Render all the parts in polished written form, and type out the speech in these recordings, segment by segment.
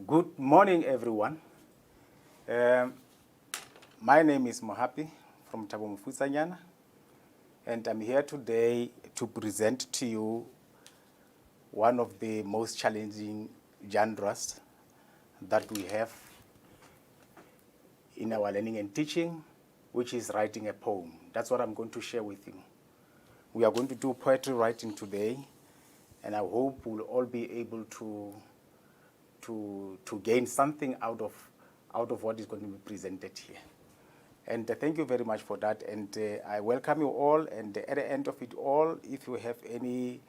Good morning, everyone. My name is Mohapi from Thabo Mofusanyana, and I'm here today to present to you one of the most challenging genres that we have in our learning and teaching, which is writing a poem. That's what I'm going to share with you. We are going to do poetry writing today, and I hope we'll all be able to gain something out of what is going to be presented here. And thank you very much for that. And I welcome you all. And at the end of it all, if you have any,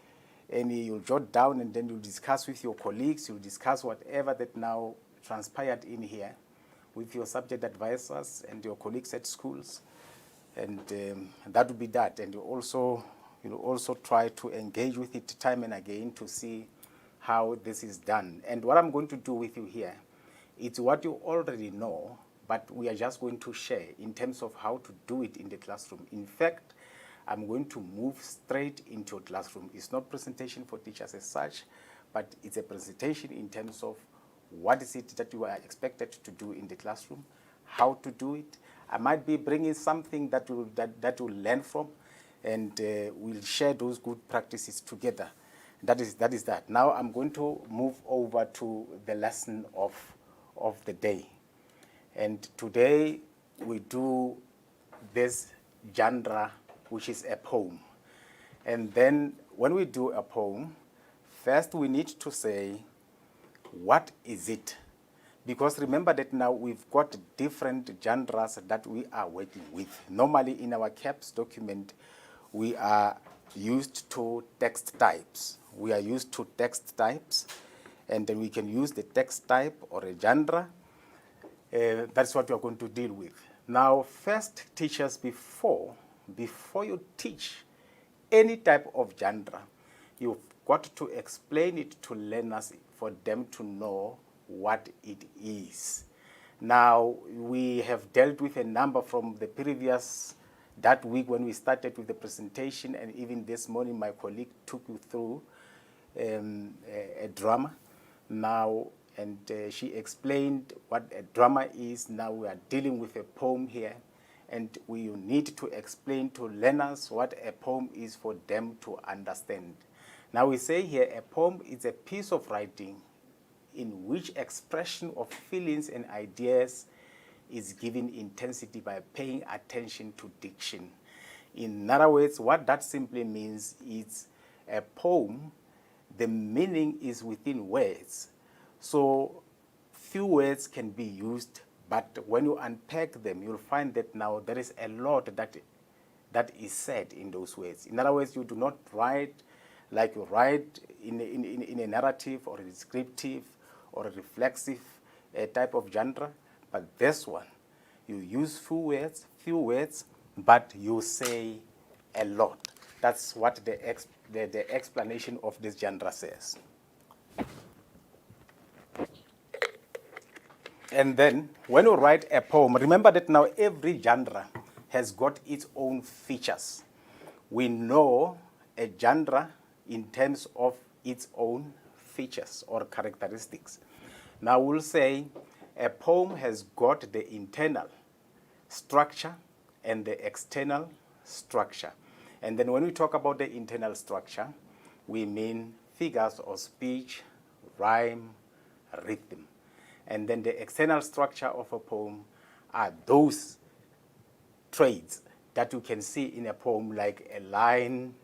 you'll jot down and then you'll discuss with your colleagues. You'll discuss whatever that now transpired in here with your subject advisors and your colleagues at schools. And that will be that. And you'll also try to engage with it time and again to see how this is done. And what I'm going to do with you here, it's what you already know, but we are just going to share in terms of how to do it in the classroom. In fact, I'm going to move straight into a classroom. It's not presentation for teachers as such, but it's a presentation in terms of what is it that you are expected to do in the classroom, how to do it. I might be bringing something that you'll learn from, and we'll share those good practices together. That is that. Now I'm going to move over to the lesson of the day. And today we do this genre, which is a poem. And then when we do a poem, first we need to say, what is it? Because remember that now we've got different genres that we are working with. Normally in our CAPS document, we are used to text types. We are used to text types, and then we can use the text type or a genre. That's what we are going to deal with. Now, first, teachers, before you teach any type of genre, you've got to explain it to learners for them to know what it is. Now, we have dealt with a number from the previous, that week when we started with the presentation, and even this morning my colleague took you through a drama now, and she explained what a drama is. Now we are dealing with a poem here, and we need to explain to learners what a poem is for them to understand. Now we say here a poem is a piece of writing in which expression of feelings and ideas is given intensity by paying attention to diction. In other words, what that simply means is a poem, the meaning is within words. So few words can be used, but when you unpack them, you'll find that now there is a lot that is said in those words. In other words, you do not write like you write in a narrative or a descriptive or a reflexive type of genre, but this one, you use few words, but you say a lot. That's what the explanation of this genre says. And then, when you write a poem, remember that now every genre has got its own features. We know a genre in terms of its own features or characteristics. Now we'll say a poem has got the internal structure and the external structure. And then when we talk about the internal structure, we mean figures of speech, rhyme, rhythm. And then the external structure of a poem are those traits that you can see in a poem, like a line,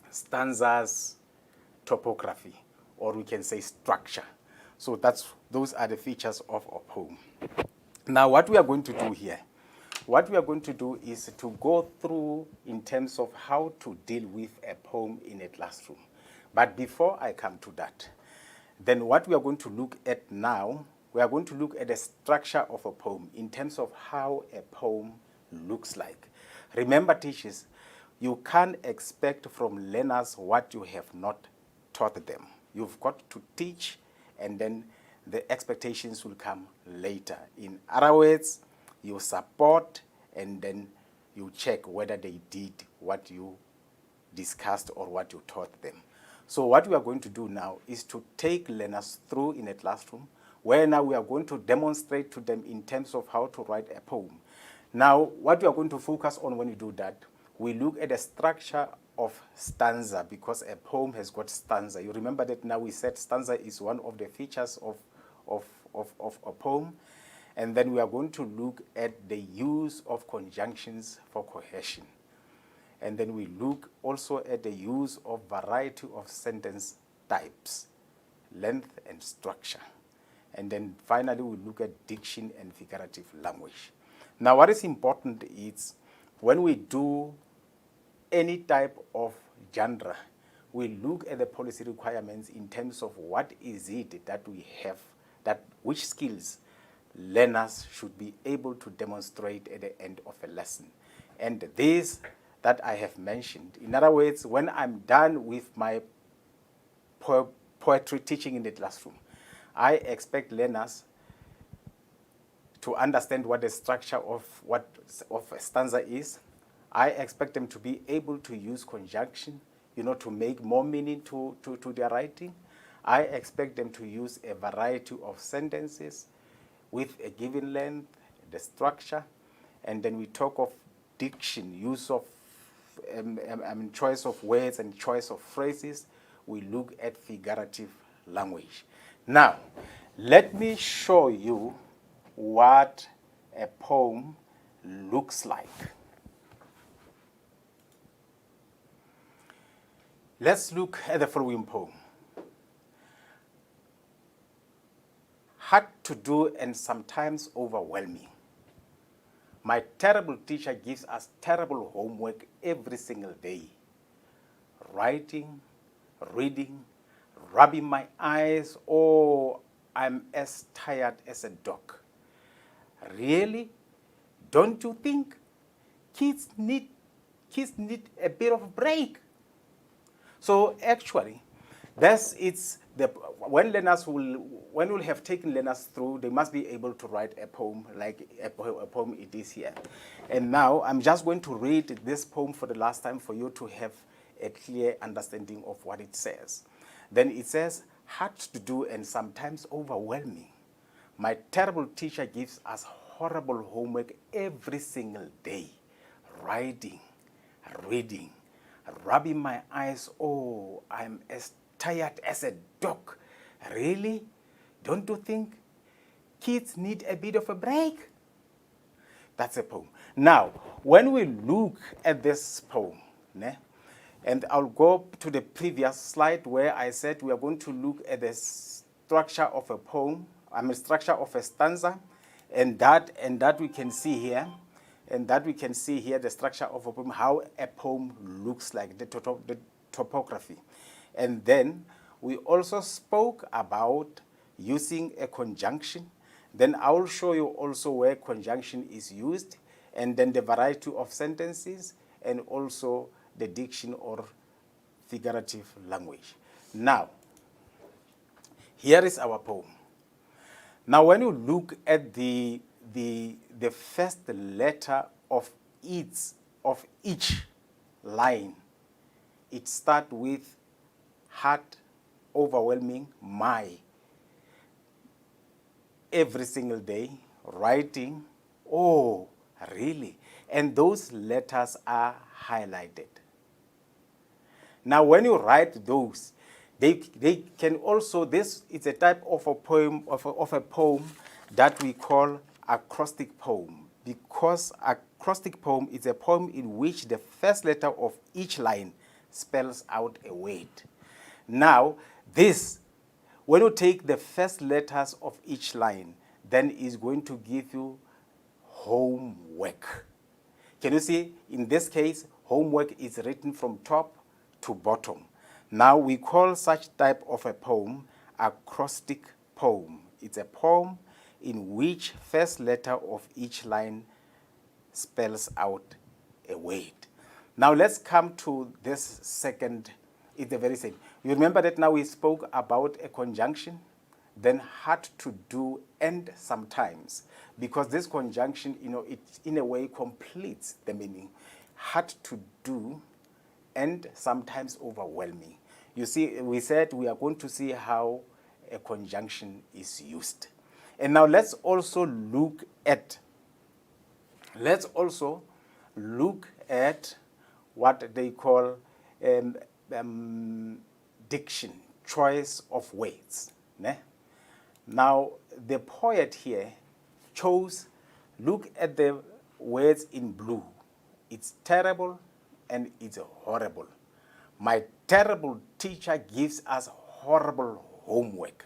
stanzas, topography, or we can say structure. So those are the features of a poem. Now what we are going to do here, what we are going to do is to go through in terms of how to deal with a poem in a classroom. But before I come to that, then what we are going to look at now, we are going to look at the structure of a poem in terms of how a poem looks like. Remember, teachers, you can't expect from learners what you have not taught them. You've got to teach, and then the expectations will come later. In other words, you support, and then you check whether they did what you discussed or what you taught them. So what we are going to do now is to take learners through in a classroom where now we are going to demonstrate to them in terms of how to write a poem. Now, what we are going to focus on when we do that, we look at the structure of stanza, because a poem has got stanza. You remember that now we said stanza is one of the features of a poem. And then we are going to look at the use of conjunctions for cohesion. And then we look also at the use of variety of sentence types, length and structure. And then finally we look at diction and figurative language. Now what is important is when we do any type of genre, we look at the policy requirements in terms of what is it that we have, which skills learners should be able to demonstrate at the end of a lesson. And this that I have mentioned, in other words, when I'm done with my poetry teaching in the classroom, I expect learners to understand what the structure of a stanza is. I expect them to be able to use conjunction, to make more meaning to their writing. I expect them to use a variety of sentences with a given length, the structure, and then we talk of diction, use of choice of words and choice of phrases. We look at figurative language. Now, let me show you what a poem looks like. Let's look at the following poem. Hard to do and sometimes overwhelming. My terrible teacher gives us terrible homework every single day. Writing, reading, rubbing my eyes, oh, I'm as tired as a dog. Really? Don't you think kids need a bit of a break? So actually, when we'll have taken learners through, they must be able to write a poem like a poem it is here. And now I'm just going to read this poem for the last time for you to have a clear understanding of what it says. Then it says, hard to do and sometimes overwhelming. My terrible teacher gives us horrible homework every single day. Writing, reading, rubbing my eyes, oh, I'm as tired as a dog. Really? Don't you think kids need a bit of a break? That's a poem. Now, when we look at this poem, and I'll go to the previous slide where I said we are going to look at the structure of a poem, structure of a stanza, and that we can see here. And that we can see here the structure of a poem, how a poem looks like, the topography. And then we also spoke about using a conjunction. Then I will show you also where conjunction is used, and then the variety of sentences, and also the diction or figurative language. Now, here is our poem. Now, when you look at the first letter of each line, it starts with hard, overwhelming, my. Every single day, writing, oh, really? And those letters are highlighted. Now, when you write those, they can also, this is a type of a poem, of a poem that we call acrostic poem, because acrostic poem is a poem in which the first letter of each line spells out a word. Now, this, when you take the first letters of each line, then it's going to give you homework. Can you see? In this case, homework is written from top to bottom. Now, we call such type of a poem acrostic poem. It's a poem in which first letter of each line spells out a word. Now let's come to this second, it's the very same. You remember that now we spoke about a conjunction, then hard to do and sometimes, because this conjunction, it in a way completes the meaning. Hard to do and sometimes overwhelming. You see, we said we are going to see how a conjunction is used. And now let's also look at what they call diction, choice of words. Ne? Now, the poet here chose, look at the words in blue. It's terrible and it's horrible. My terrible teacher gives us horrible homework.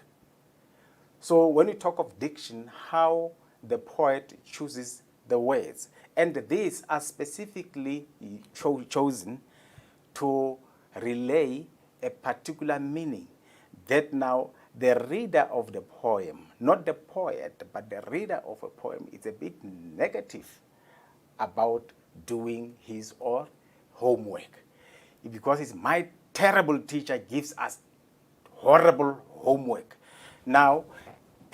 So when we talk of diction, how the poet chooses the words, and these are specifically chosen to relay a particular meaning that now the reader of the poem, not the poet, but the reader of a poem, is a bit negative about doing his or homework. Because it's my terrible teacher gives us horrible homework. Now,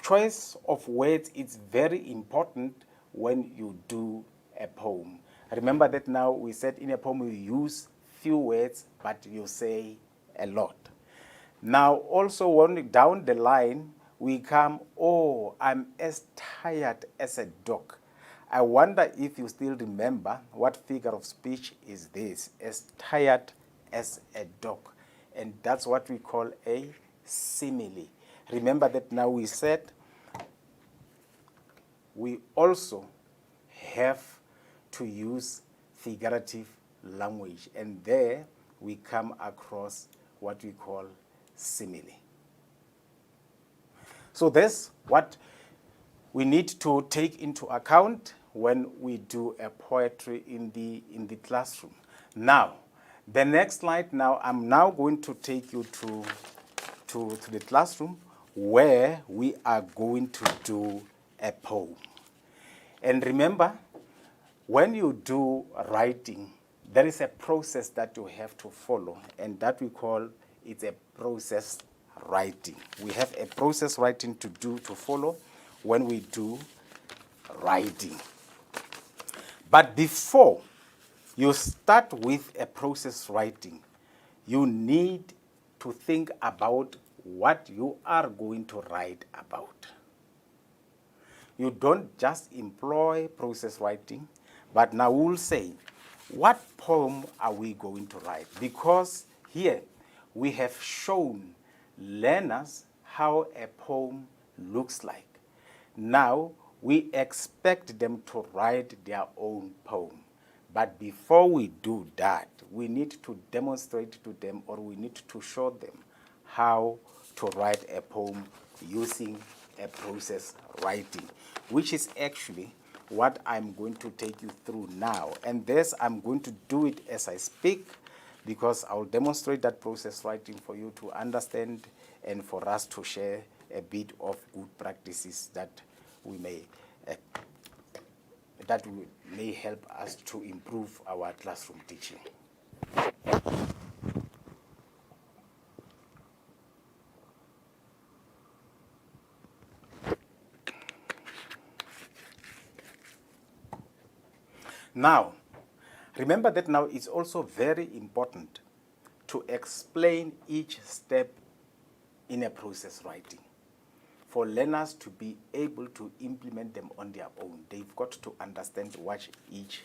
choice of words is very important when you do a poem. Remember that now we said in a poem we use few words, but you say a lot. Now, also when down the line, we come, oh, I'm as tired as a dog. I wonder if you still remember what figure of speech is this, as tired as a dog. And that's what we call a simile. Remember that now we said we also have to use figurative language. And there we come across what we call simile. So that's what we need to take into account when we do a poetry in the classroom. Now, the next slide, now I'm now going to take you to the classroom where we are going to do a poem. And remember, when you do writing, there is a process that you have to follow, and that we call it's a process writing. We have a process writing to follow when we do writing. But before you start with a process writing, you need to think about what you are going to write about. You don't just employ process writing, but now we'll say, what poem are we going to write? Because here we have shown learners how a poem looks like. Now we expect them to write their own poem. But before we do that, we need to demonstrate to them, or we need to show them how to write a poem using a process writing, which is actually what I'm going to take you through now. And this, I'm going to do it as I speak, because I'll demonstrate that process writing for you to understand and for us to share a bit of good practices that may help us to improve our classroom teaching. Now, remember that now it's also very important to explain each step in a process writing. For learners to be able to implement them on their own, they've got to understand what each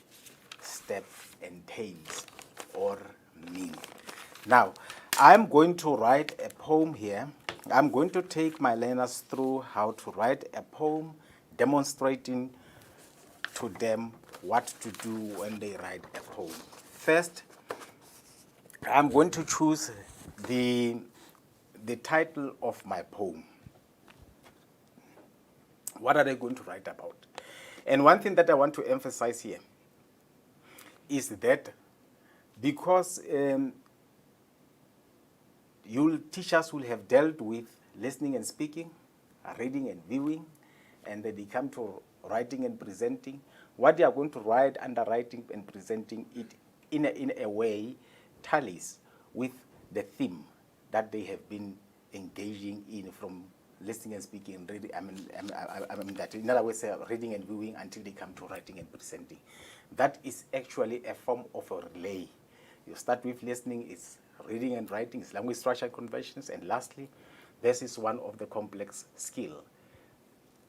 step entails or means. Now, I'm going to write a poem here. I'm going to take my learners through how to write a poem, demonstrating to them what to do when they write a poem. First, I'm going to choose the title of my poem. What are they going to write about? And one thing that I want to emphasize here is that because teachers will have dealt with listening and speaking, reading and viewing, and then they come to writing and presenting, what they are going to write under writing and presenting it in a way tallies with the theme that they have been engaging in from listening and speaking, reading, that in other words, reading and viewing until they come to writing and presenting. That is actually a form of a relay. You start with listening, it's reading and writing, it's language structure conventions, and lastly, this is one of the complex skills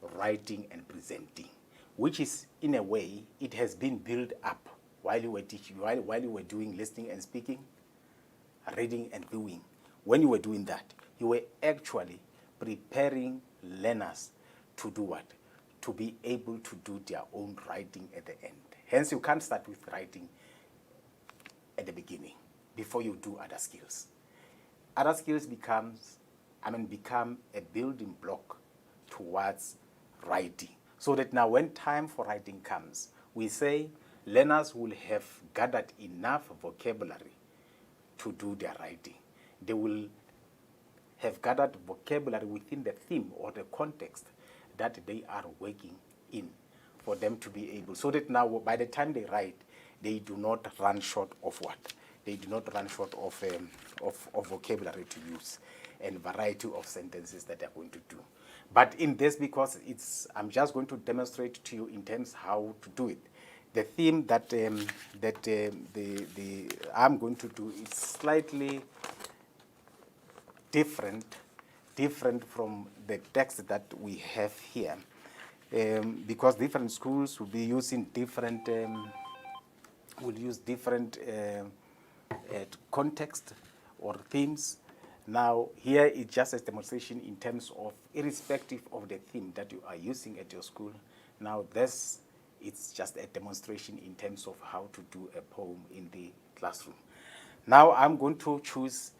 writing and presenting, which is, in a way, it has been built up while you were teaching, while you were doing listening and speaking, reading and viewing. When you were doing that, you were actually preparing learners to do what? To be able to do their own writing at the end. Hence, you can't start with writing at the beginning before you do other skills. Other skills become a building block towards writing. So that now when time for writing comes, we say learners will have gathered enough vocabulary to do their writing. They will have gathered vocabulary within the theme or the context that they are working in for them to be able, so that now by the time they write, they do not run short of what? They do not run short of vocabulary to use and variety of sentences that they're going to do. But in this, because I'm just going to demonstrate to you in terms how to do it. The theme that I'm going to do is slightly different from the text that we have here, because different schools will be using different context or themes. Now, here is just a demonstration in terms of, irrespective of the theme that you are using at your school. Now, it's just a demonstration in terms of how to do a poem in the classroom. Now, I'm going to choose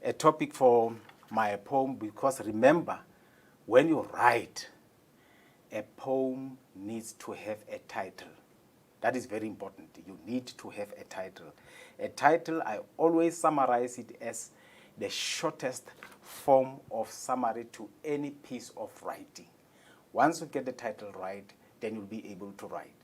a topic for my poem, because remember, when you write, a poem needs to have a title. That is very important. You need to have a title. A title, I always summarize it as the shortest form of summary to any piece of writing. Once you get the title right, then you'll be able to write.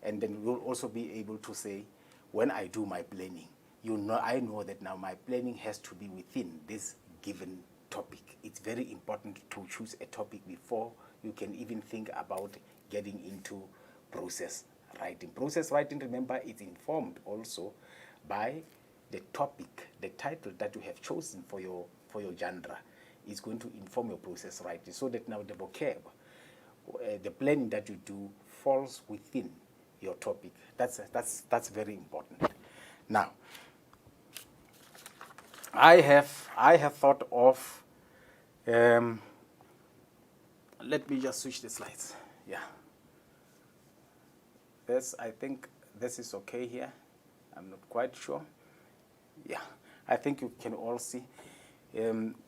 And then you'll also be able to say, when I do my planning, I know that now my planning has to be within this given topic. It's very important to choose a topic before you can even think about getting into process writing. Process writing, remember, is informed also by the topic, the title that you have chosen for your genre is going to inform your process writing, so that now the vocab, the planning that you do falls within your topic. That's very important. Now, I have thought of, let me just switch the slides. Yeah. I think this is okay here. I'm not quite sure. Yeah, I think you can all see.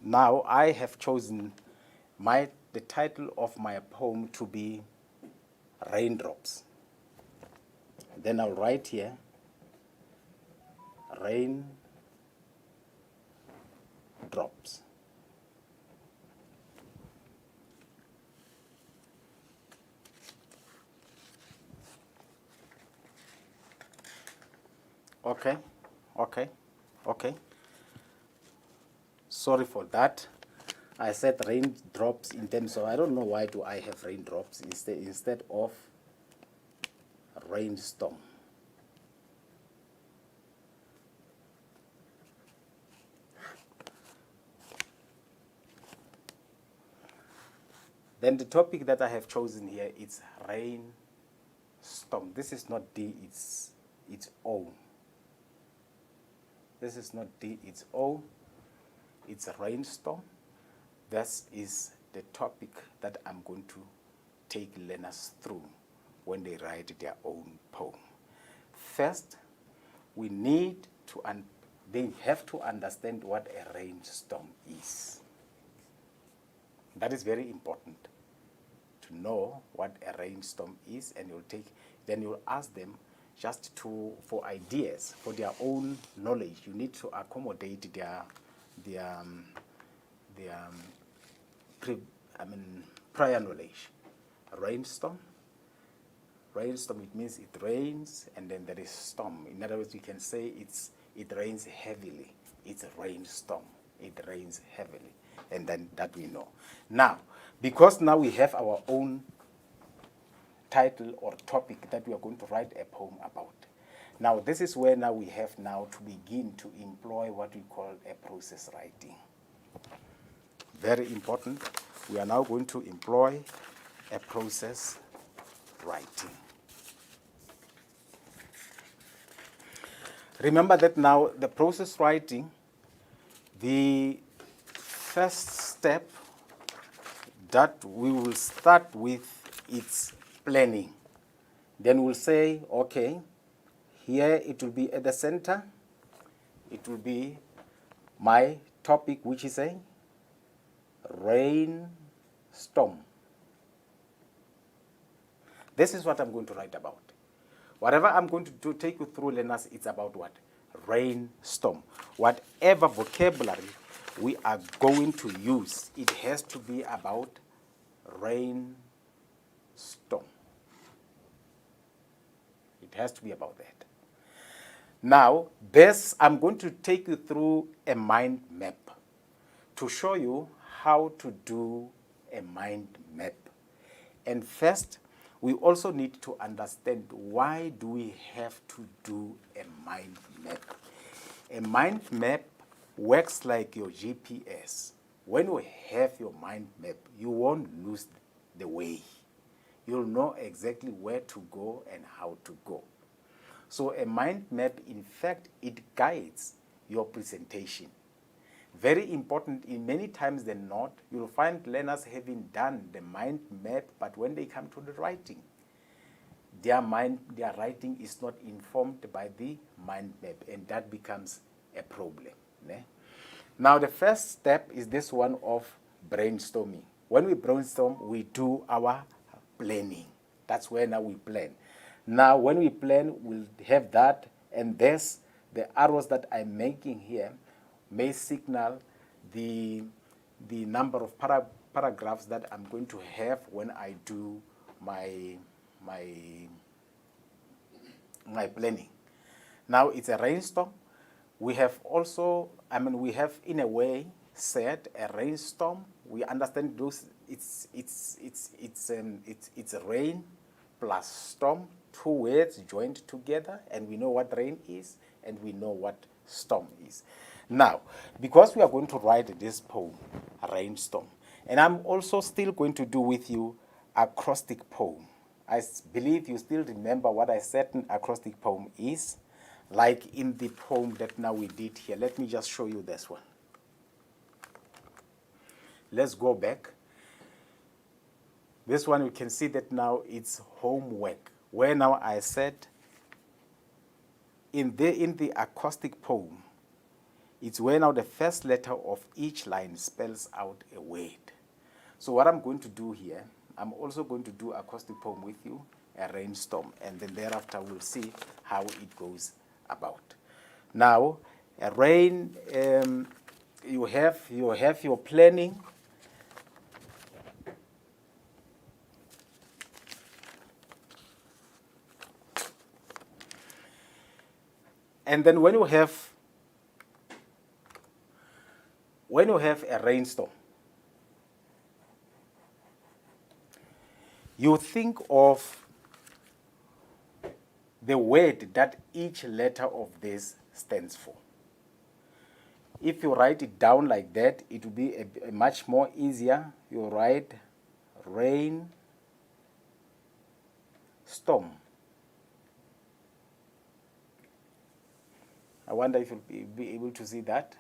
Now I have chosen the title of my poem to be Raindrops. Then I'll write here, Raindrops. Okay. Sorry for that. I said raindrops in terms of, I don't know why do I have raindrops instead of rainstorm. Then the topic that I have chosen here is rainstorm. This is not D, it's O. This is not D, it's O. It's a rainstorm. This is the topic that I'm going to take learners through when they write their own poem. First, they have to understand what a rainstorm is. That is very important, to know what a rainstorm is, and then you'll ask them just for ideas, for their own knowledge. You need to accommodate their prior knowledge. A rainstorm, it means it rains and then there is storm. In other words, you can say it rains heavily. It's a rainstorm. It rains heavily. And then that we know. Now, because now we have our own title or topic that we are going to write a poem about. Now, this is where now we have now to begin to employ what we call a process writing. Very important. we are now going to employ a process writing. Remember that now the process writing, the first step that we will start with is planning. Then we'll say, okay, here it will be at the center. It will be my topic, which is a rainstorm. This is what I'm going to write about. Whatever I'm going to take you through, learners, it's about what? Rainstorm. Whatever vocabulary we are going to use, it has to be about rainstorm. It has to be about that. Now, I'm going to take you through a mind map to show you how to do a mind map. And first, we also need to understand why do we have to do a mind map. A mind map works like your GPS. When you have your mind map, you won't lose the way. You'll know exactly where to go and how to go. So a mind map, in fact, it guides your presentation. Very important, in many times than not, you'll find learners having done the mind map, but when they come to the writing, their writing is not informed by the mind map, and that becomes a problem. Ne? Now, the first step is this one of brainstorming. When we brainstorm, we do our planning. That's where now we plan. Now, when we plan, we'll have that, and there's the arrows that I'm making here may signal the number of paragraphs that I'm going to have when I do my planning. Now, it's a rainstorm. We have also, we have in a way said a rainstorm. We understand those. It's rain plus storm, two words joined together, and we know what rain is, and we know what storm is. Now, because we are going to write this poem, Rainstorm, and I'm also still going to do with you acrostic poem. I believe you still remember what I said an acrostic poem is, like in the poem that now we did here. Let me just show you this one. Let's go back. This one, you can see that now it's homework, where now I said in the acrostic poem, it's where now the first letter of each line spells out a word. So what I'm going to do here, I'm also going to do acrostic poem with you, a rainstorm, and then thereafter we'll see how it goes about. Now, a rain, you have your planning. And then when you have a rainstorm, you think of the word that each letter of this stands for. If you write it down like that, it will be a much more easier. You write rain, storm. I wonder if you'll be able to see that.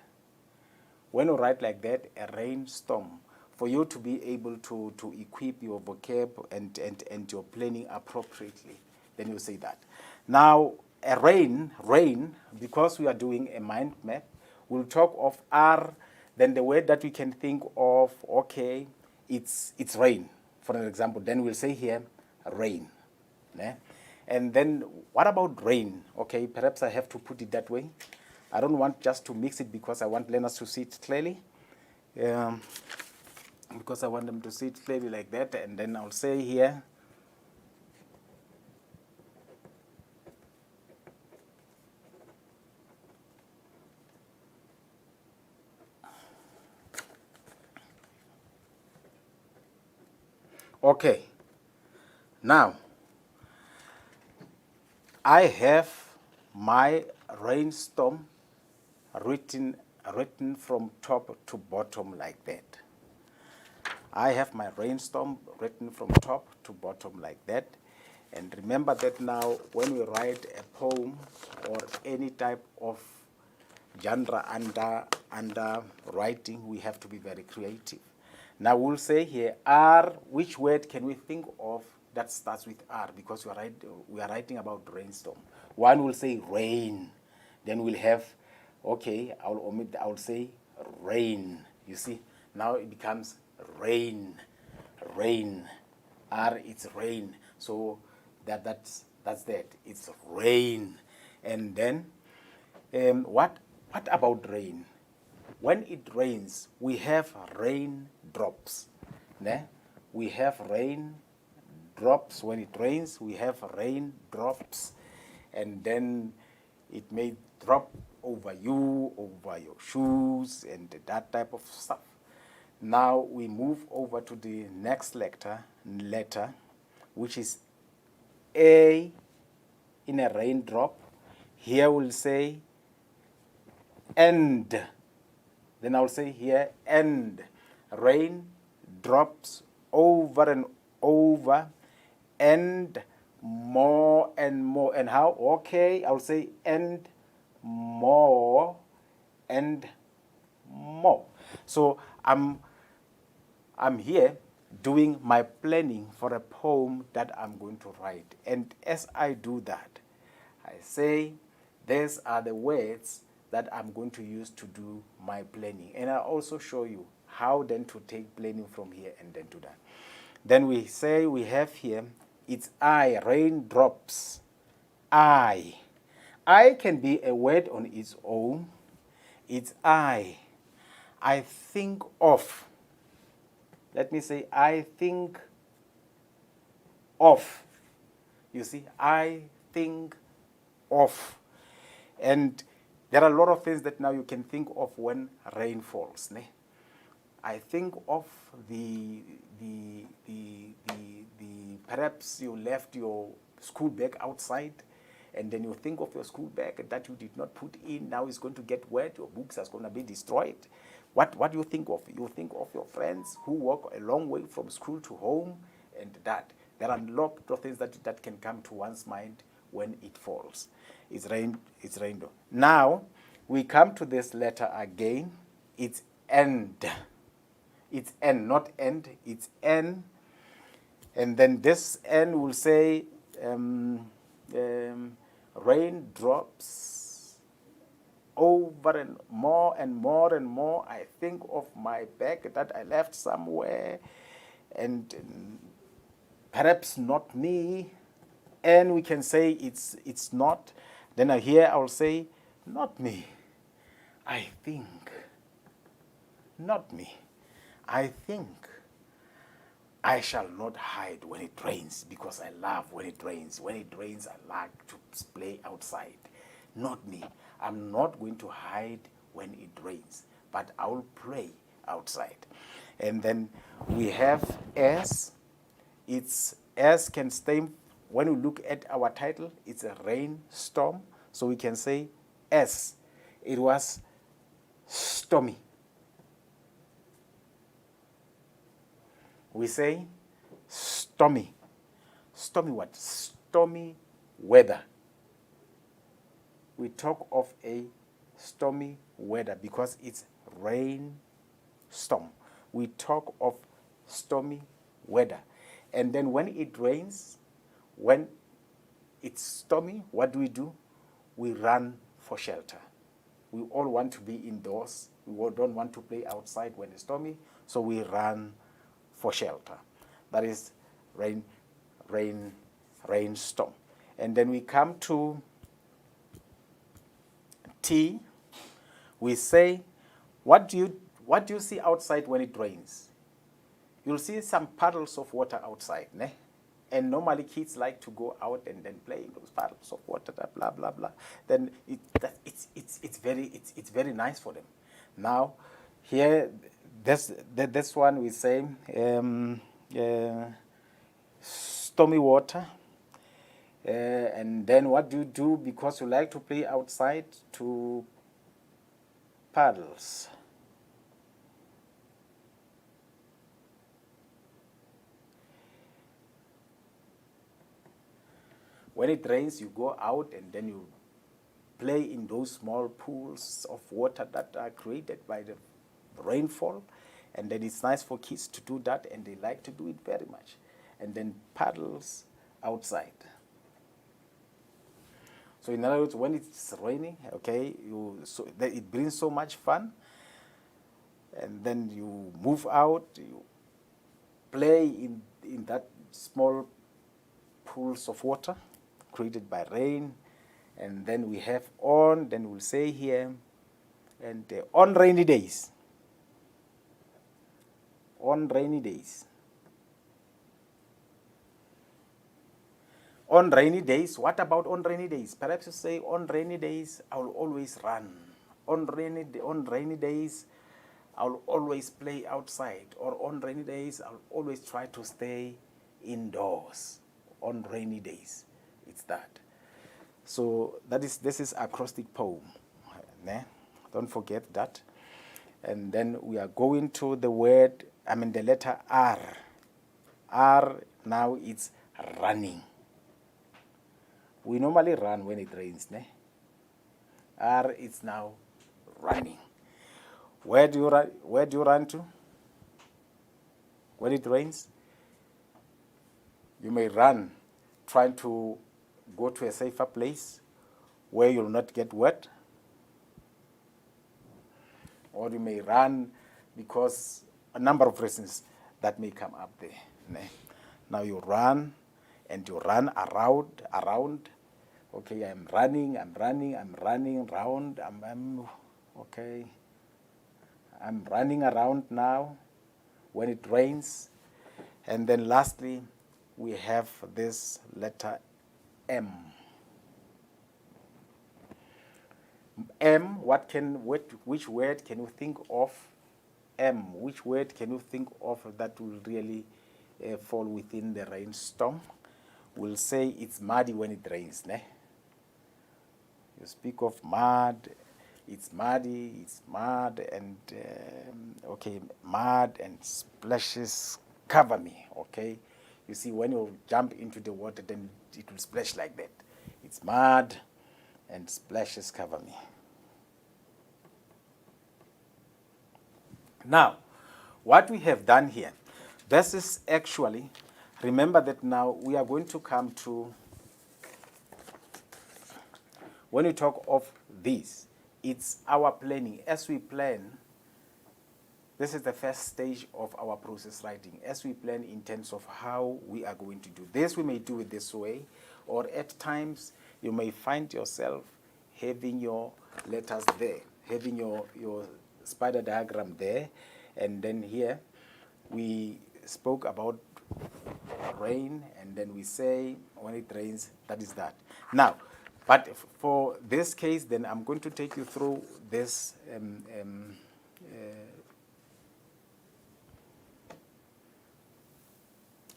When you write like that, a rainstorm, for you to be able to equip your vocab and your planning appropriately, then you say that. Now, a rain, because we are doing a mind map, we'll talk of R, then the word that we can think of, okay, it's rain, for an example. Then we'll say here, rain. Yeah? And then what about rain? Okay, perhaps I have to put it that way. I don't want just to mix it because I want learners to see it clearly. Because I want them to see it clearly like that. And then I'll say here, okay, now I have my rainstorm written from top to bottom like that. I have my rainstorm written from top to bottom like that. And remember that now when we write a poem or any type of genre under writing, we have to be very creative. Now we'll say here R, which word can we think of that starts with R, because we are writing about rainstorm. One will say rain. Then we'll have, okay, I'll say rain. You see, now it becomes rain, rain. R, it's rain. So that's that. It's rain. And then what about rain? When it rains, we have rain drops. Ne? We have rain drops. When it rains, we have rain drops. And then it may drop over you, over your shoes, and that type of stuff. Now we move over to the next letter, which is A in a raindrop. Here we'll say end. Then I'll say here end. Rain drops over and over, and more and more. And how? Okay, I'll say and more and more. So I'm here doing my planning for a poem that I'm going to write. And as I do that, I say these are the words that I'm going to use to do my planning. And I also show you how then to take planning from here and then to that. Then we say we have here, it's I, raindrops. I can be a word on its own. It's I think of. Let me say, I think of. You see, I think of. And there are a lot of things that now you can think of when rain falls. Ne? I think of the perhaps you left your school bag outside, and then you think of your school bag that you did not put in. Now it's going to get wet. Your books are going to be destroyed. What do you think of? You think of your friends who walk a long way from school to home, and that. There are a lot of things that can come to one's mind when it falls. It's rainbow. Now, we come to this letter again. It's end. It's N, not end. It's N. And then this N will say raindrops over and more and more and more. I think of my bag that I left somewhere, and perhaps not me. And we can say it's not. Then here I will say not me. I think. Not me. I think. I shall not hide when it rains, because I love when it rains. When it rains, I like to play outside. Not me. I'm not going to hide when it rains, but I will play outside. And then we have S. It's S can stay. When we look at our title, it's a rainstorm. So we can say S. It was stormy. We say stormy. Stormy what? Stormy weather. We talk of a stormy weather because it's rainstorm. We talk of stormy weather. And then when it rains, when it's stormy, what do? We run for shelter. We all want to be indoors. We all don't want to play outside when it's stormy, so we run for shelter. That is rainstorm. And then we come to T. We say, what do you see outside when it rains? You'll see some puddles of water outside, ne? And normally kids like to go out and then play in those puddles of water, blah blah blah. Then it's very nice for them. Now, here this one we say stormy water. And then what do you do because you like to play outside? To paddles. When it rains, you go out and then you play in those small pools of water that are created by the rainfall. And then it's nice for kids to do that, and they like to do it very much. And then paddles outside. So in other words, when it's raining, okay, it brings so much fun. And then you move out, you play in that small pools of water created by rain. And then we have then we'll say here, and on rainy days. On rainy days. On rainy days, what about on rainy days? Perhaps you say, on rainy days, I will always run. On rainy days, I will always play outside. Or on rainy days, I will always try to stay indoors. On rainy days, it's that. So this is acrostic poem. Don't forget that. And then we are going to the the letter R. R, now it's running. We normally run when it rains. R is now running. Where do you run to when it rains? You may run trying to go to a safer place where you'll not get wet. Or you may run because a number of reasons that may come up there. Now you run, and you run around. Okay, I'm running around. Okay. I'm running around now when it rains. And then lastly, we have this letter M. M, which word can you think of? M, which word can you think of that will really fall within the rainstorm? We'll say it's muddy when it rains. You speak of mud, it's muddy, it's mud, and mud and splashes cover me, okay? You see, when you jump into the water, then it will splash like that. It's mud and splashes cover me. Now, what we have done here, this is actually, remember that now we are going to come to, when we talk of this, it's our planning. As we plan, this is the first stage of our process writing. As we plan in terms of how we are going to do this, we may do it this way, or at times you may find yourself having your letters there, having your spider diagram there, and then here we spoke about rain, and then we say when it rains, that is that. Now, but for this case, then I'm going to take you through this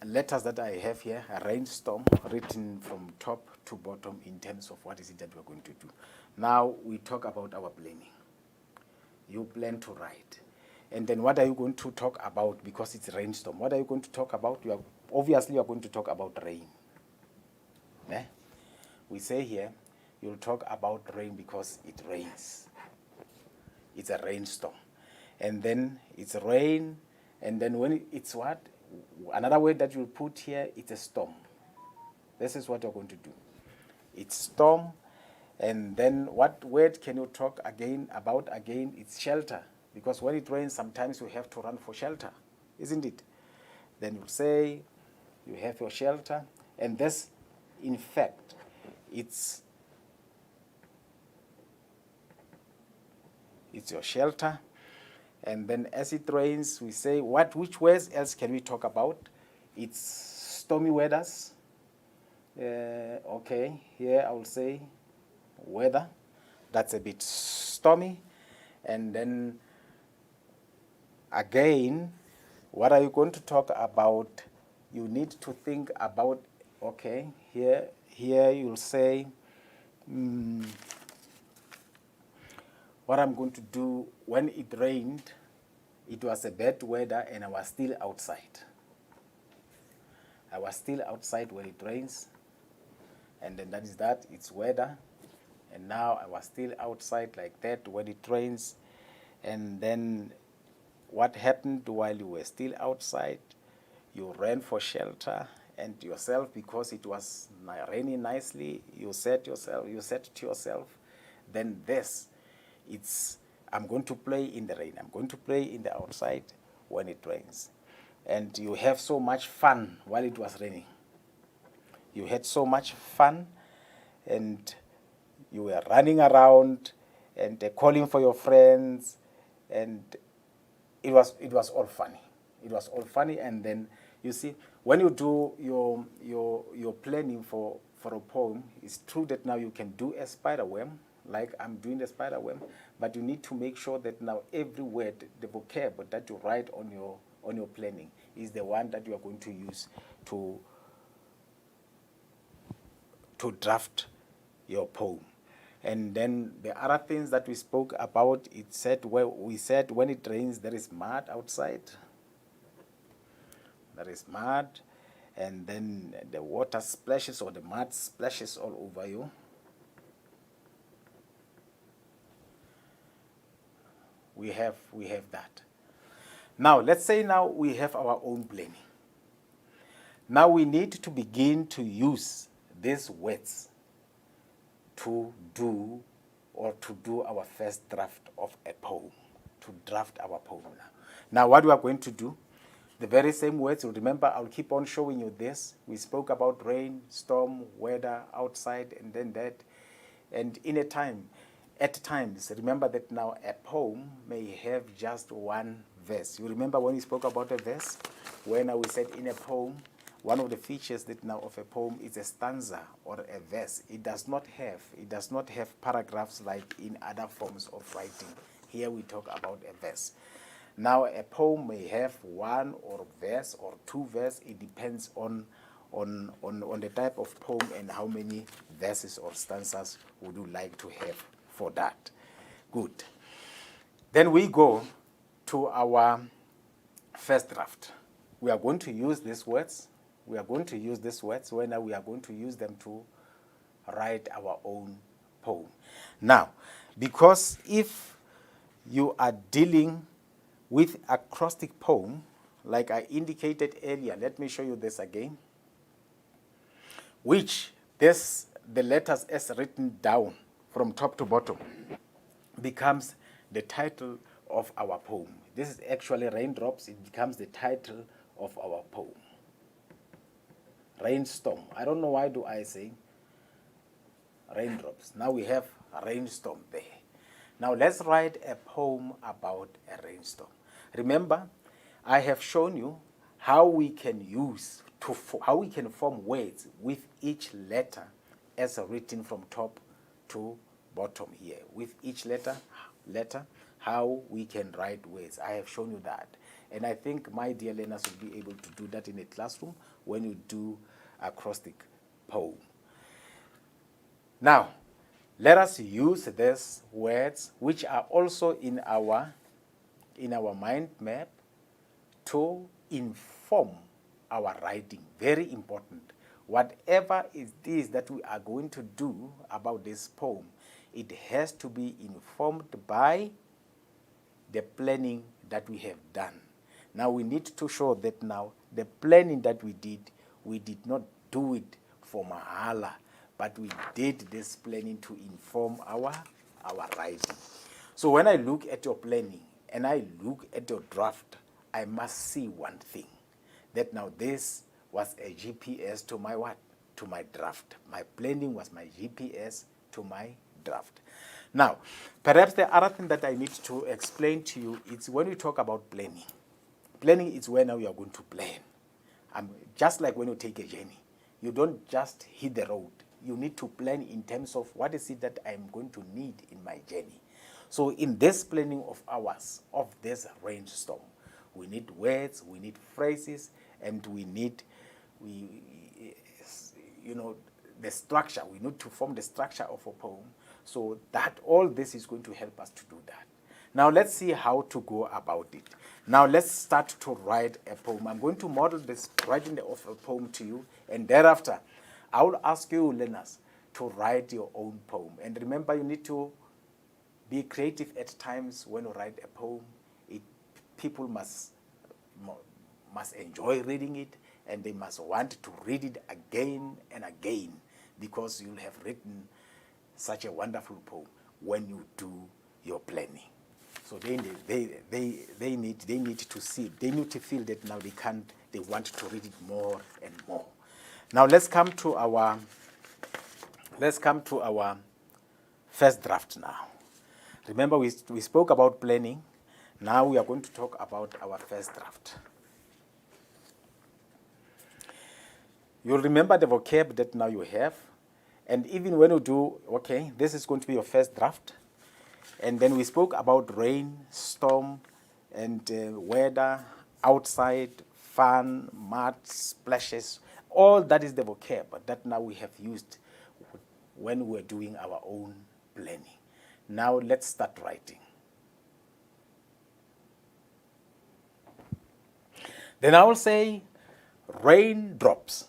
letters that I have here, a rainstorm written from top to bottom in terms of what is it that we're going to do. Now we talk about our planning. You plan to write. And then what are you going to talk about because it's rainstorm? What are you going to talk about? Obviously, you are going to talk about rain. We say here, you'll talk about rain because it rains. It's a rainstorm. And then it's rain, and then when it's what? Another word that you'll put here, it's a storm. This is what you're going to do. It's storm, and then what word can you talk about again? It's shelter, because when it rains, sometimes you have to run for shelter, isn't it? Then you'll say you have your shelter, and this, in fact, it's your shelter. And then as it rains, we say, which words else can we talk about? It's stormy weathers. Okay, here I will say weather. That's a bit stormy. And then again, what are you going to talk about? You need to think about, okay, here you'll say, what I'm going to do when it rained, it was a bad weather and I was still outside. I was still outside when it rains. And then that is that, it's weather. And now I was still outside like that when it rains. And then what happened while you were still outside? You ran for shelter, and yourself, because it was raining nicely, you said to yourself, then I'm going to play in the rain. I'm going to play in the outside when it rains. And you have so much fun while it was raining. You had so much fun, and you were running around and calling for your friends, and it was all funny. It was all funny. And then you see, when you do your planning for a poem, it's true that now you can do a spider web, like I'm doing the spider web, but you need to make sure that now every word, the vocab that you write on your planning is the one that you are going to use to draft your poem. And then the other things that we spoke about, we said when it rains, there is mud outside. There is mud, and then the water splashes or the mud splashes all over you. We have that. Now, let's say now we have our own planning. Now we need to begin to use these words to do our first draft of a poem, to draft our poem now. Now what we are going to do, the very same words, remember I'll keep on showing you this. We spoke about rain, storm, weather, outside, and then that. And at times, remember that now a poem may have just one verse. You remember when we spoke about a verse? When we said in a poem, one of the features that now of a poem is a stanza or a verse. It does not have paragraphs like in other forms of writing. Here we talk about a verse. Now a poem may have one or verse or two verses. It depends on the type of poem and how many verses or stanzas would you like to have for that. Good. Then we go to our first draft. We are going to use these words. We are going to use these words when we are going to use them to write our own poem. Now, because if you are dealing with acrostic poem, like I indicated earlier, let me show you this again, which the letters as written down from top to bottom becomes the title of our poem. This is actually raindrops. It becomes the title of our poem. Rainstorm. I don't know why do I say raindrops. Now we have a rainstorm there. Now let's write a poem about a rainstorm. Remember, I have shown you how we can form words with each letter as written from top to bottom here. With each letter, how we can write words. I have shown you that. And I think my dear learners will be able to do that in a classroom when you do acrostic poem. Now, let us use these words, which are also in our mind map, to inform our writing. Very important. Whatever it is that we are going to do about this poem, it has to be informed by the planning that we have done. Now we need to show that now the planning that we did not do it for mahala, but we did this planning to inform our writing. So when I look at your planning and I look at your draft, I must see one thing, that now this was a GPS to my what? To my draft. My planning was my GPS to my draft. Now, perhaps the other thing that I need to explain to you is when we talk about planning. Planning is where now you are going to plan. Just like when you take a journey. You don't just hit the road. You need to plan in terms of what is it that I'm going to need in my journey. So in this planning of ours, of this rainstorm, we need words, we need phrases, and we need, the structure. We need to form the structure of a poem. So that all this is going to help us to do that. Now let's see how to go about it. Now let's start to write a poem. I'm going to model this writing of a poem to you, and thereafter I will ask you, learners, to write your own poem. And remember, you need to be creative at times when you write a poem. People must enjoy reading it, and they must want to read it again and again, because you'll have written such a wonderful poem when you do your planning. So they need to see, they need to feel that now they want to read it more and more. Now let's come to our first draft now. Remember, we spoke about planning. Now we are going to talk about our first draft. You'll remember the vocab that now you have. And even when you do, okay, this is going to be your first draft. And then we spoke about rain, storm, and weather, outside, fun, mud, splashes. All that is the vocab that now we have used when we're doing our own planning. Now let's start writing. Then I will say raindrops.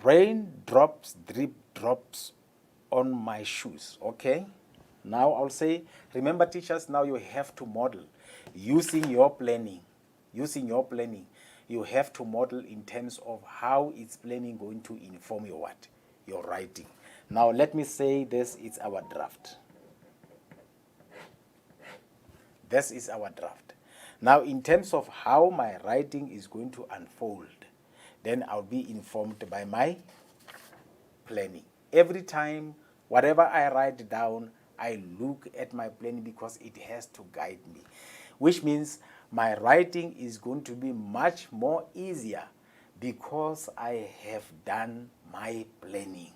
Raindrops, drip drops on my shoes. Okay? Now I'll say, remember teachers, now you have to model using your planning. Using your planning, you have to model in terms of how is planning going to inform your what? Your writing. Now let me say this is our draft. This is our draft. Now in terms of how my writing is going to unfold, then I'll be informed by my planning. Every time, whatever I write down, I look at my planning because it has to guide me, which means my writing is going to be much more easier because I have done my planning.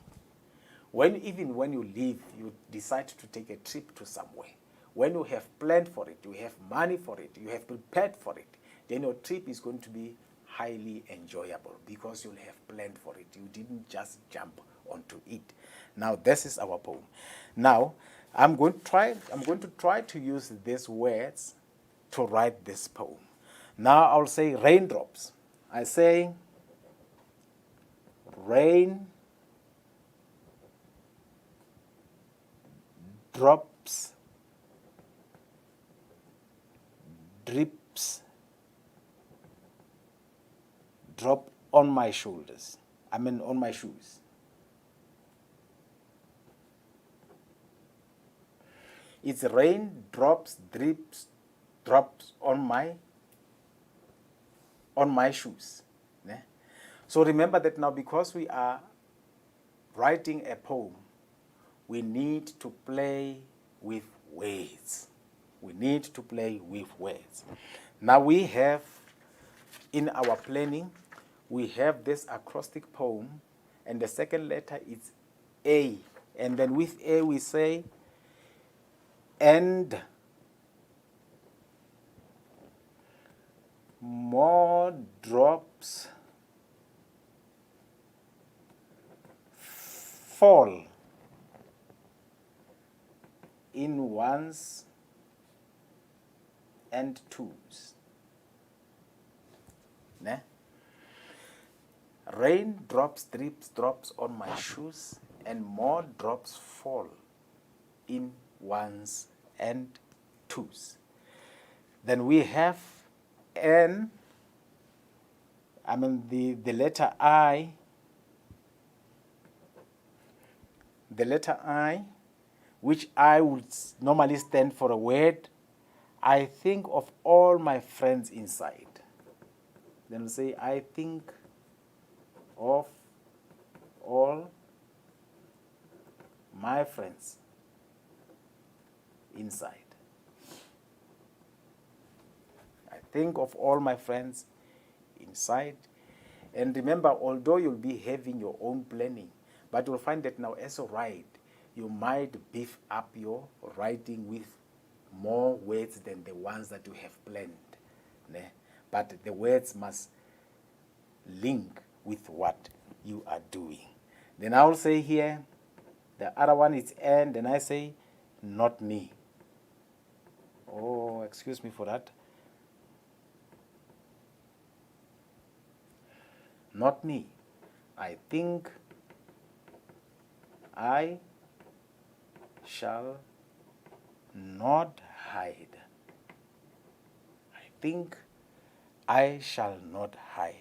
Even when you leave, you decide to take a trip to somewhere. When you have planned for it, you have money for it, you have prepared for it, then your trip is going to be highly enjoyable because you'll have planned for it. You didn't just jump onto it. Now, this is our poem. Now, I'm going to try to use these words to write this poem. Now, I'll say raindrops. I say rain drops, drips, drop on my shoulders. On my shoes. It's rain, drops, drips, drops on my shoes. Ne? So remember that now, because we are writing a poem, we need to play with words. We need to play with words. Now we have, in our planning, we have this acrostic poem, and the second letter is A. And then with A we say, and more drops fall in ones and twos. Ne? Rain drops, drips, drops on my shoes, and more drops fall in ones and twos. Then we have N, the letter I, which I would normally stand for a word. I think of all my friends inside. Then we say, I think of all my friends inside. I think of all my friends inside. And remember, although you'll be having your own planning, but you'll find that now as you write, you might beef up your writing with more words than the ones that you have planned. Ne? But the words must link with what you are doing. Then I will say here, the other one is N, then I say, not me. Oh, excuse me for that. Not me. I think I shall not hide. I think I shall not hide.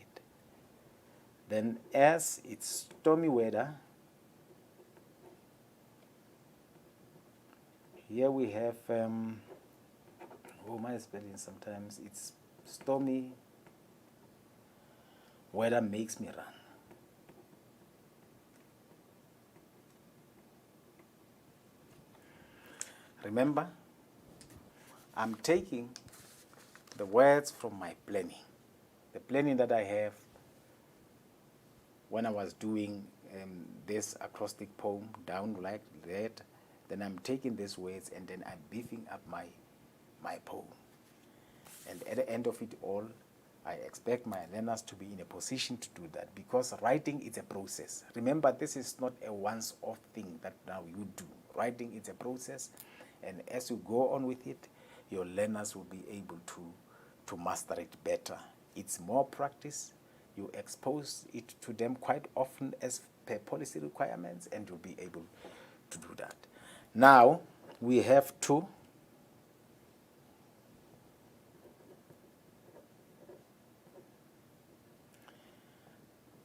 Then as it's stormy weather, here we have, my spelling sometimes, it's stormy weather makes me run. Remember, I'm taking the words from my planning. The planning that I have when I was doing this acrostic poem down like that, then I'm taking these words and then I'm beefing up my poem. And at the end of it all, I expect my learners to be in a position to do that, because writing is a process. Remember, this is not a once-off thing that now you do. Writing is a process, and as you go on with it, your learners will be able to master it better. It's more practice. You expose it to them quite often as per policy requirements, and you'll be able to do that. Now, we have to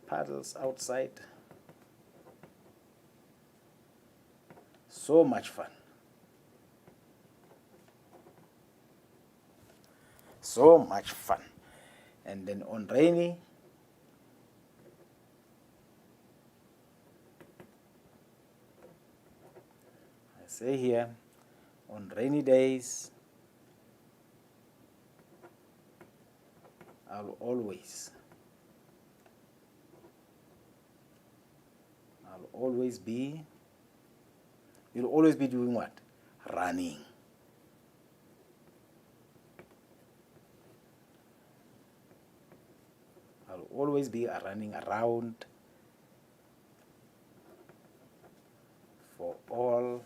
paddles outside. So much fun. So much fun. And then on rainy, I say here, on rainy days, I'll always be, you'll always be doing what? Running. I'll always be running around for all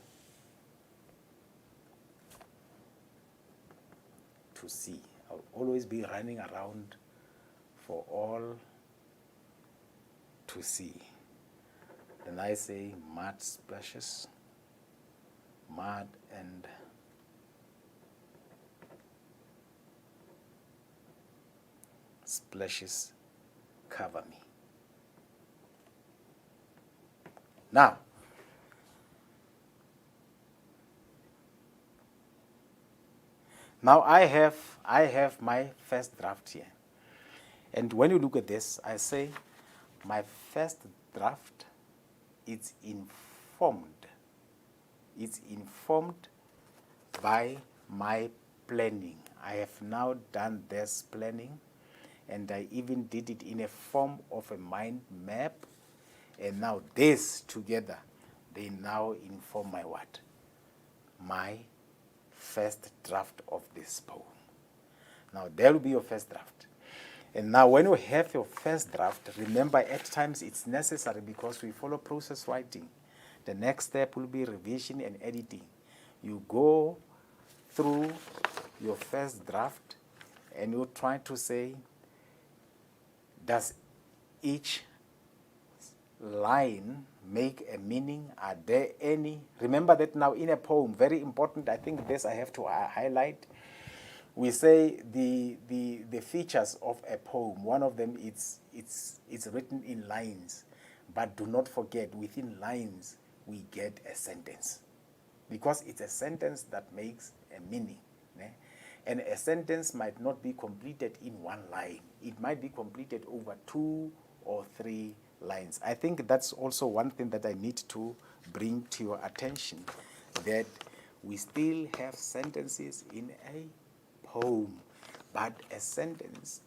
to see. I'll always be running around for all to see. Then I say mud splashes, mud and splashes cover me. Now, I have my first draft here. And when you look at this, I say my first draft, it's informed by my planning. I have now done this planning, and I even did it in a form of a mind map. And now this together, they now inform my what? My first draft of this poem. Now there will be your first draft. And now when you have your first draft, remember at times it's necessary, because we follow process writing. The next step will be revision and editing. You go through your first draft and you try to say, does each line make a meaning? Are there any? Remember that now in a poem, very important, I think this I have to highlight. We say the features of a poem, one of them it's written in lines, but do not forget, within lines we get a sentence, because it's a sentence that makes a meaning. And a sentence might not be completed in one line. It might be completed over 2 or 3 lines. I think that's also one thing that I need to bring to your attention, that we still have sentences in a poem, but a sentence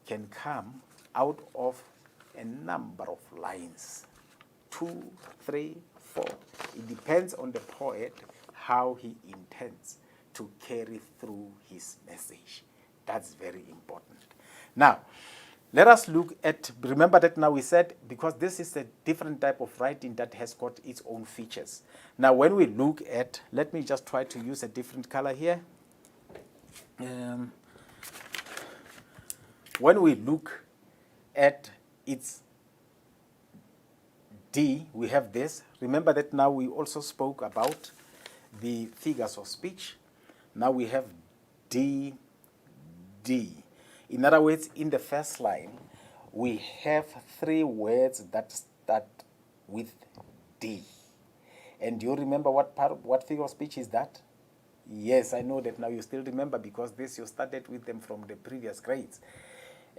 can come out of a number of lines, 2, 3, 4. It depends on the poet how he intends to carry through his message. That's very important. Now, let us look at, remember that now we said, because this is a different type of writing that has got its own features. Now, when we look at, let me just try to use a different color here. When we look at its D, we have this. Remember that now we also spoke about the figures of speech. Now we have D, D. In other words, in the first line, we have 3 words that start with D. And do you remember what figure of speech is that? Yes, I know that now you still remember because this you started with them from the previous grades.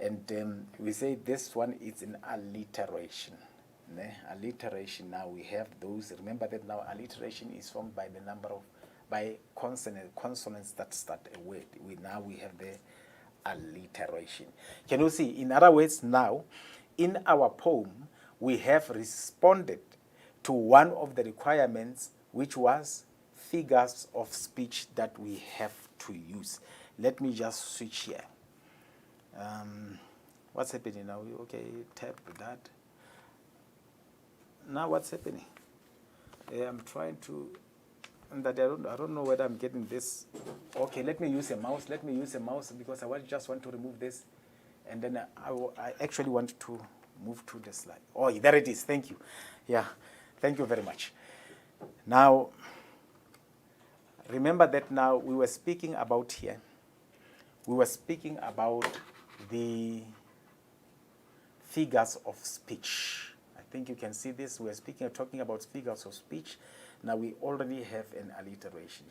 And we say this one is an alliteration. Alliteration, now we have those. Remember that now alliteration is formed by the number of, by consonants that start a word. Now we have the alliteration. Can you see? In other words, now, in our poem, we have responded to one of the requirements, which was figures of speech that we have to use. Let me just switch here. What's happening now? Okay, tap that. Now what's happening? I'm trying to, and that I don't know whether I'm getting this. Okay, let me use a mouse. Let me use a mouse because I just want to remove this, and then I actually want to move to the slide. Oh, there it is. Thank you. Yeah, thank you very much. Now, remember that now we were speaking about here. We were speaking about the figures of speech. I think you can see this. We are talking about figures of speech. Now we already have an alliteration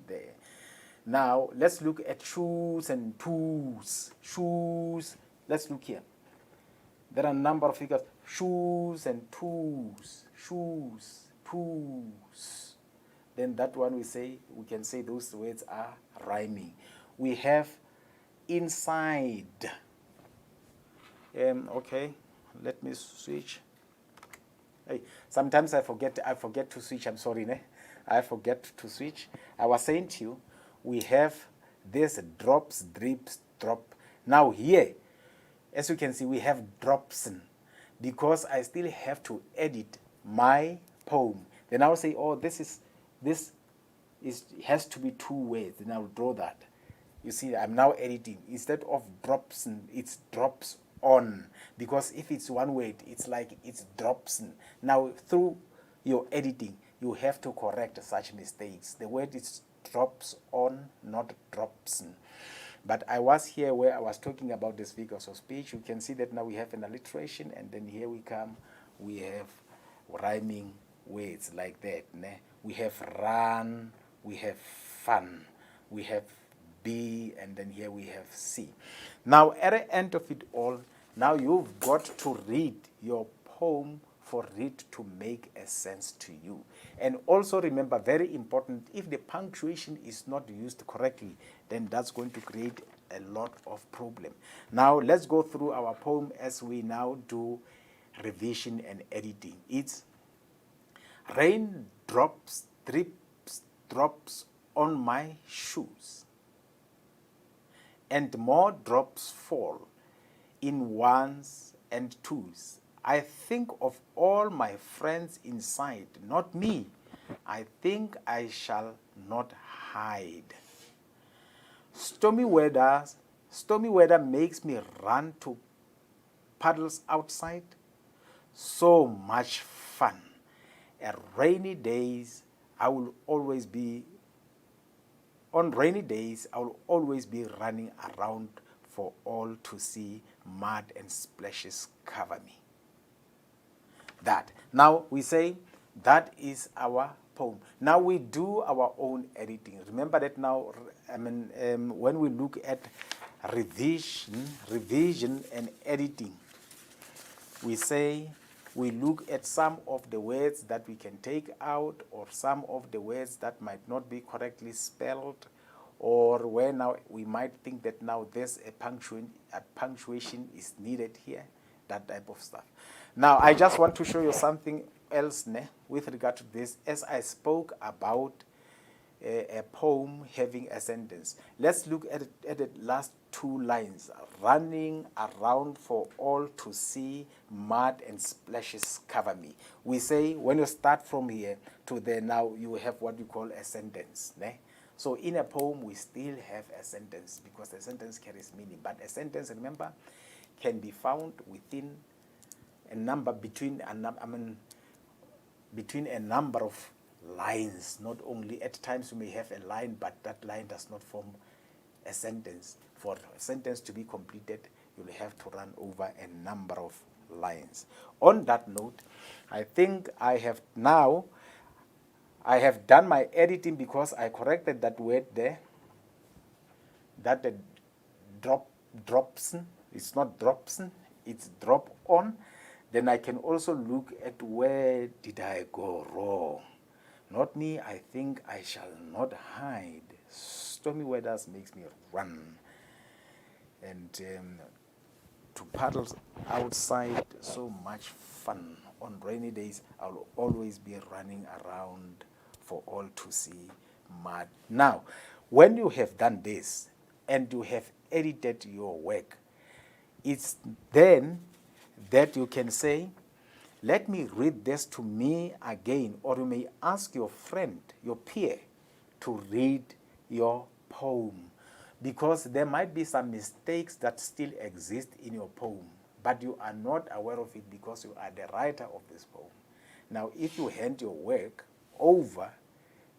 there. Now let's look at shoes and tools. Shoes. Let's look here. There are a number of figures. Shoes and tools. Shoes, tools. Then that one we can say those words are rhyming. We have inside. Okay, let me switch. Hey, sometimes I forget to switch. I'm sorry, ne? I forget to switch. I was saying to you, we have this drops, drips, drop. Now here, as you can see, we have dropsen because I still have to edit my poem. Then I'll say, oh, this has to be 2 words. Then I'll draw that. You see, I'm now editing. Instead of dropsen, it's drops on. Because if it's 1 word, it's like it's dropsen. Now, through your editing, you have to correct such mistakes. The word is drops on, not dropsen. But I was here where I was talking about these figures of speech. You can see that now we have an alliteration, and then here we have rhyming words like that. Ne? We have run, we have fun, we have B, and then here we have C. Now, at the end of it all, now you've got to read your poem for it to make a sense to you. And also remember, very important, if the punctuation is not used correctly, then that's going to create a lot of problem. Now, let's go through our poem as we now do revision and editing. It's rain drops, drips, drops on my shoes, and more drops fall in 1s and 2s. I think of all my friends inside, not me. I think I shall not hide. Stormy weather makes me run to puddles outside. So much fun. On rainy days, I will always be running around for all to see. Mud and splashes cover me. That. Now we say that is our poem. Now we do our own editing. Remember that now, when we look at revision and editing, we say we look at some of the words that we can take out, or some of the words that might not be correctly spelled, or where now we might think that now there's a punctuation is needed here, that type of stuff. Now, I just want to show you something else with regard to this, as I spoke about a poem having a sentence. Let's look at the last 2 lines. Running around for all to see, mud and splashes cover me. We say when you start from here to there, now you have what we call a sentence. So in a poem, we still have a sentence because the sentence carries meaning. But a sentence, remember, can be found within a number between between a number of lines. Not only at times you may have a line, but that line does not form a sentence. For a sentence to be completed, you'll have to run over a number of lines. On that note, I think I have done my editing, because I corrected that word there, that the dropson, it's not dropson, it's drop on. Then I can also look at where did I go wrong. Not me, I think I shall not hide. Stormy weather makes me run. And to paddle outside, so much fun. On rainy days, I'll always be running around for all to see mud. Now, when you have done this and you have edited your work, it's then that you can say, let me read this to me again, or you may ask your friend, your peer, to read your poem, because there might be some mistakes that still exist in your poem, but you are not aware of it because you are the writer of this poem. Now, if you hand your work over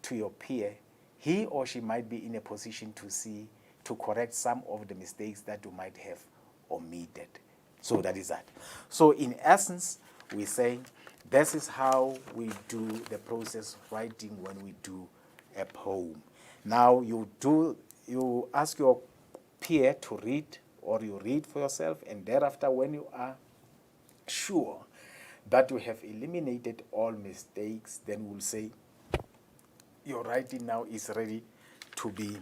to your peer, he or she might be in a position to correct some of the mistakes that you might have omitted. So that is that. So in essence, we say this is how we do the process of writing when we do a poem. Now you ask your peer to read, or you read for yourself, and thereafter, when you are sure that you have eliminated all mistakes, then we'll say your writing now is ready to be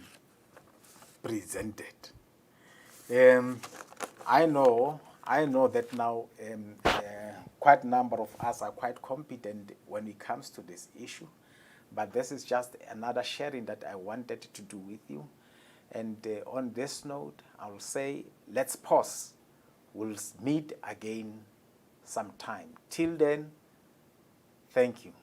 presented. I know that now quite a number of us are quite competent when it comes to this issue, but this is just another sharing that I wanted to do with you. And on this note, I'll say let's pause. We'll meet again sometime. Till then, thank you.